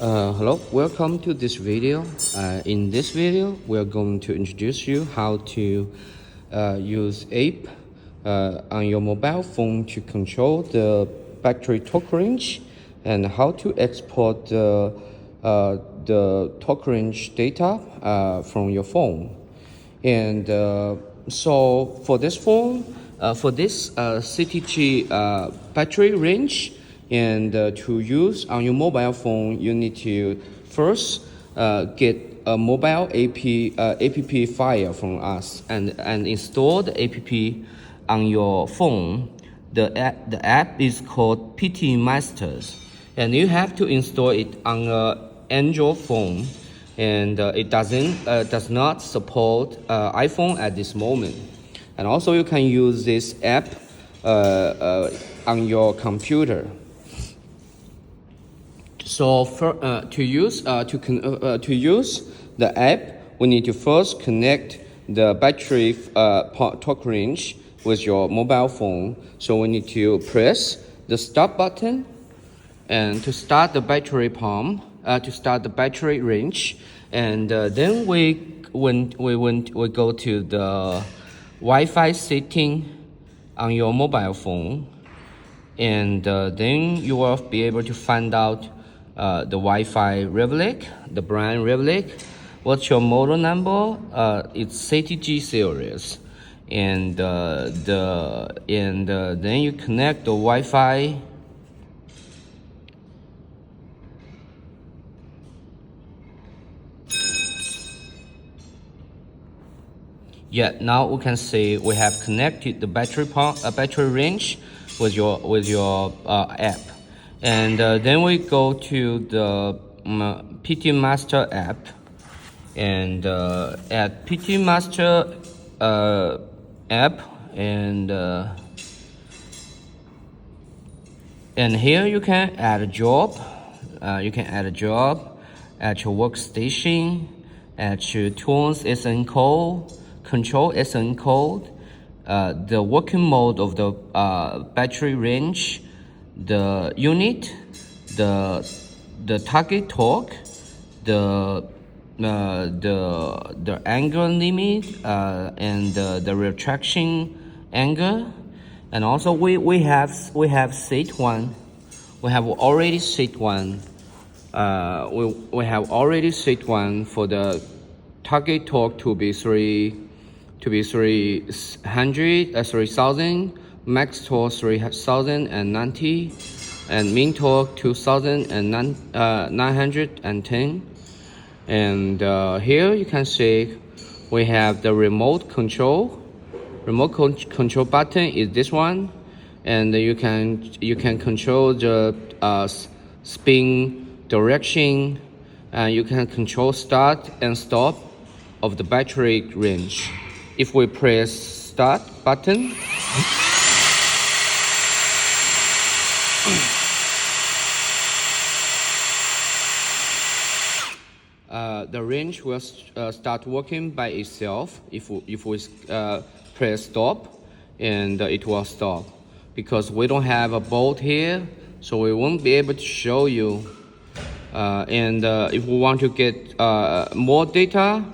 Hello, welcome to this video. In this video, we are going to introduce you how to use app on your mobile phone to control the battery talk range and how to export the talk range data from your phone. And so for this phone, for this CTG battery range, and to use on your mobile phone, you need to first get a mobile app file from us and install the app on your phone. The app is called PT Masters, and you have to install it on an Android phone, and it does not support iPhone at this moment. And also you can use this app on your computer. So to use the app, we need to first connect the battery talk range with your mobile phone. So we need to press the start button and to start the battery pump, to start the battery range, and then we go to the Wi-Fi setting on your mobile phone, and then you will be able to find out the Wi-Fi Revlec, the brand Revlec. What's your model number? It's CTG series, and then you connect the Wi-Fi. Yeah, now we can see we have connected the battery range with your app. And then we go to the PT Master app, and at PT Master app, and here you can add a job. You can add a job at your workstation, at your tools SN code, control SN code, the working mode of the battery range, the unit, the target torque, the angle limit, and the retraction angle. And also we have set one. We have already set one. We have already set one for the target torque to be 3,000, max torque 3,090, and min torque 2,910. And here you can see we have the remote control. Remote control button is this one, and you can control the spin direction, and you can control start and stop of the battery range. If we press start button, the range will start working by itself. If we press stop, and it will stop. Because we don't have a bolt here, so we won't be able to show you. And if we want to get more data,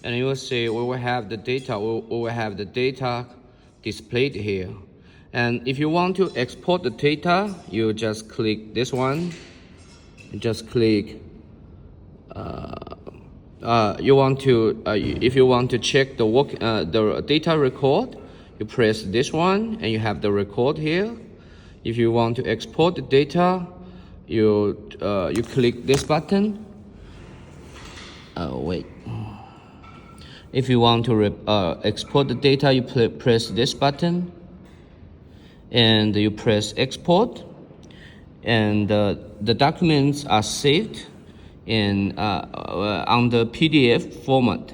and you will see we will have the data displayed here. And if you want to export the data, you just click this one. Just click. If you want to check the data record, you press this one, and you have the record here. If you want to export the data, you click this button. Wait. If you want to export the data, you press this button, and you press export, and the documents are saved in on the PDF format.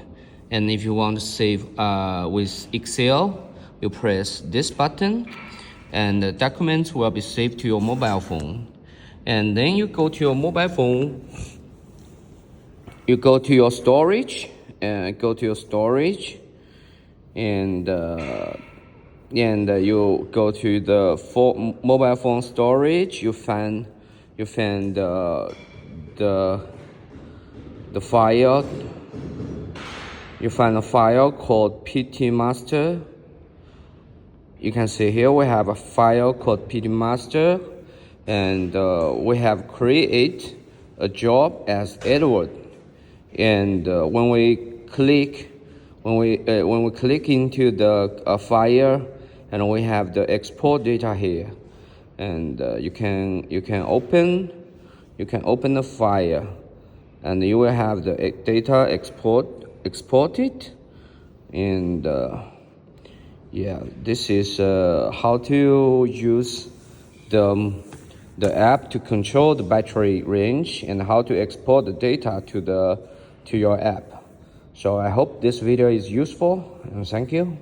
And if you want to save with Excel, you press this button, and the documents will be saved to your mobile phone. And then you go to your mobile phone, you go to your storage, and and you go to the mobile phone storage. You find the file. You find a file called PT Master. You can see here we have a file called PT Master, and we have create a job as Edward. And when we click into the file, and we have the export data here, and you can open the file, and you will have the data exported. And yeah, this is how to use the app to control the battery range, and how to export the data to your app. So I hope this video is useful, and thank you.